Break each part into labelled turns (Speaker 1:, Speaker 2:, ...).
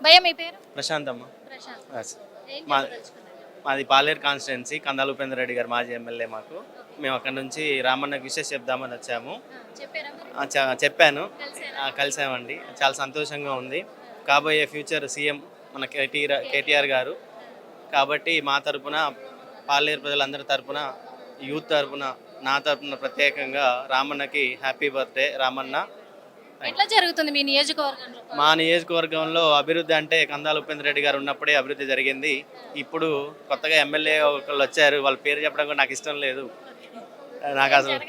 Speaker 1: భయ్యా మీ పేరు?
Speaker 2: ప్రశాంత్ అమ్మ.
Speaker 1: ప్రశాంత్.
Speaker 2: Yes.
Speaker 1: ఏం
Speaker 2: మా-
Speaker 1: చెప్పదలుచుకున్నారు?
Speaker 2: మాది పాలేరు కాన్స్టిట్యున్సీ, కందాల ఉపేంద్ర రెడ్డి గారు మాజీ ఎమ్మెల్యే మాకు. మేము అక్కడ నుంచి రామన్నకి విషయం చెప్దామని వచ్చాము.
Speaker 1: చెప్పారా మరి?
Speaker 2: చెప్పాను,
Speaker 1: కలిసారా?
Speaker 2: కలిసామండి. చాలా సంతోషంగా ఉంది. కాబోయే ఫ్యూచర్ సీఎం మన కేటీఆర్ గారు. కాబట్టి మా తరపున, పాలేరు ప్రజలందరి తరపున, యూత్ తరపున, నా తరపున ప్రత్యేకంగా రామన్నకి హ్యాపీ బర్త్డే రామన్న.
Speaker 1: ఎట్లా జరుగుతుంది మీ నియోజకవర్గంలో?
Speaker 2: మా నియోజకవర్గంలో అభివృద్ధి అంటే కందాల ఉపేంద్ర రెడ్డి గారు ఉన్నప్పుడే అభివృద్ధి జరిగింది. ఇప్పుడు కొత్తగా ఎమ్మెల్యే ఒకళ్ళు వచ్చారు, వాళ్ళ పేరు చెప్పడం కూడా నాకు ఇష్టం లేదు. నాకు అసలు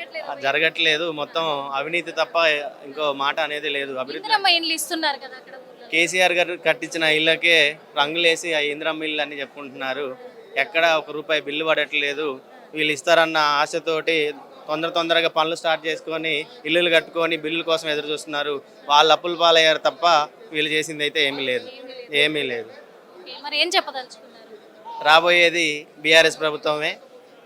Speaker 2: జరగట్లేదు. మొత్తం అవినీతి తప్ప ఇంకో మాట అనేది లేదు. అభివృద్ధి
Speaker 1: ఇందిరమ్మ ఇండ్లు ఇస్తున్నారు కదా అక్కడ ఊర్లో.
Speaker 2: కేసీఆర్ గారు కట్టించిన ఇళ్ళకే రంగులేసి ఆ ఇందిరమ్మ ఇల్లు అని చెప్పుకుంటున్నారు. ఎక్కడ ₹1 బిల్లు పడట్లేదు. వీళ్ళు ఇస్తారన్న ఆశతోటి తొందరగా పనులు స్టార్ట్ చేసుకొని ఇల్లులు కట్టుకొని బిల్లుల కోసం ఎదురు చూస్తున్నారు. వాళ్ళు అప్పుల పాలయ్యారు తప్ప వీళ్ళు చేసింది అయితే ఏమీ లేదు.
Speaker 1: మరి ఏం చెప్పదలుచుకున్నారు?
Speaker 2: రాబోయేది బీఆర్ఎస్ ప్రభుత్వమే.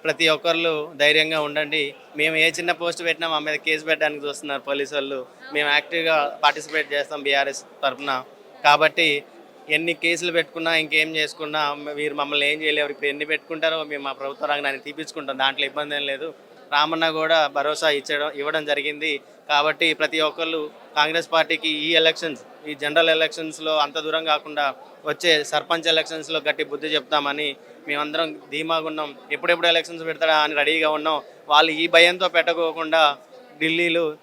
Speaker 2: ప్రతి ఒక్కళ్ళు ధైర్యంగా ఉండండి. మేము ఏ చిన్న పోస్ట్ పెట్టినా మా మీద కేసు పెట్టడానికి చూస్తున్నారు పోలీసు వాళ్ళు. మేము యాక్టివ్గా పార్టిసిపేట్ చేస్తాం బీఆర్ఎస్ తరఫున. కాబట్టి ఎన్ని కేసులు పెట్టుకున్నా, ఇంకేం చేసుకున్నా మీరు మమ్మల్ని ఏం చేయలేరు. ఇప్పుడు ఎన్ని పెట్టుకుంటారో మేము మా ప్రభుత్వ రంగాన్ని తీపించుకుంటాం. దాంట్లో ఇబ్బంది ఏం లేదు. రామన్న కూడా భరోసా ఇవ్వడం జరిగింది. కాబట్టి ప్రతి ఒక్కళ్ళు కాంగ్రెస్ పార్టీకి ఈ జనరల్ ఎలక్షన్స్లో అంత దూరం కాకుండా వచ్చే సర్పంచ్ ఎలక్షన్స్లో గట్టి బుద్ధి చెప్తామని మేమందరం ధీమాగా ఉన్నాం. ఎప్పుడెప్పుడు ఎలక్షన్స్ పెడతాడా అని రెడీగా ఉన్నాం. వాళ్ళు ఈ భయంతో పెట్టకోకుండా ఢిల్లీలో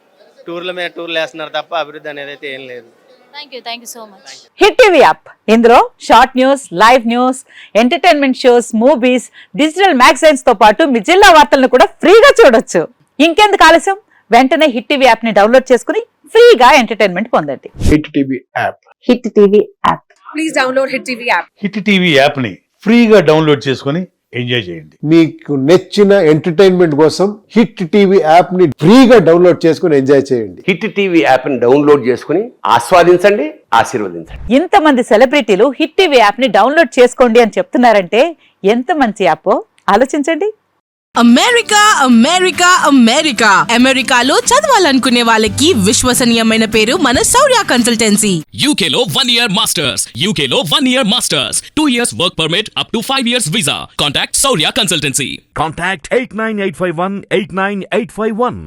Speaker 2: టూర్ల మీద టూర్లు వేస్తున్నారు తప్ప అభివృద్ధి అనేది అయితే ఏం లేదు.
Speaker 1: Thank you so much.
Speaker 3: Hit TV app, ఇందులో short news, live news, entertainment shows, movies, digital magazines తో పాటు మీ జిల్లా వార్తలను కూడా ఫ్రీగా చూడొచ్చు. ఇంకెందుకు ఆలస్యం, వెంటనే హిట్ టీవీ యాప్ ని డౌన్లోడ్ చేసుకుని ఫ్రీగా ఎంటర్టైన్మెంట్ పొందండి.
Speaker 4: Hit TV app.
Speaker 3: Hit TV app.
Speaker 5: Please download hit TV app.
Speaker 4: Hit TV app ని ఫ్రీగా డౌన్లోడ్ చేసుకొని ఎంజాయ్ చేయండి.
Speaker 6: మీకు నచ్చిన ఎంటర్టైన్మెంట్ కోసం హిట్ టీవీ యాప్ ని ఫ్రీగా డౌన్లోడ్ చేసుకుని ఎంజాయ్ చేయండి.
Speaker 7: హిట్ టీవీ యాప్ ని డౌన్లోడ్ చేసుకుని ఆస్వాదించండి, ఆశీర్వదించండి.
Speaker 3: ఇంతమంది సెలబ్రిటీలు హిట్ టీవీ యాప్ ని డౌన్లోడ్ చేసుకోండి అని చెప్తున్నారంటే ఎంత మంచి యాప్ ఆలోచించండి.
Speaker 5: అమెరికాలో చదవాలనుకునే వాళ్ళకి విశ్వసనీయమైన పేరు మన శౌర్య కన్సల్టెన్సీ.
Speaker 8: UK లో 1 year masters. 2 years work permit up to 5 years visa. Contact Saurya Consultancy.
Speaker 9: Contact 89851 89851.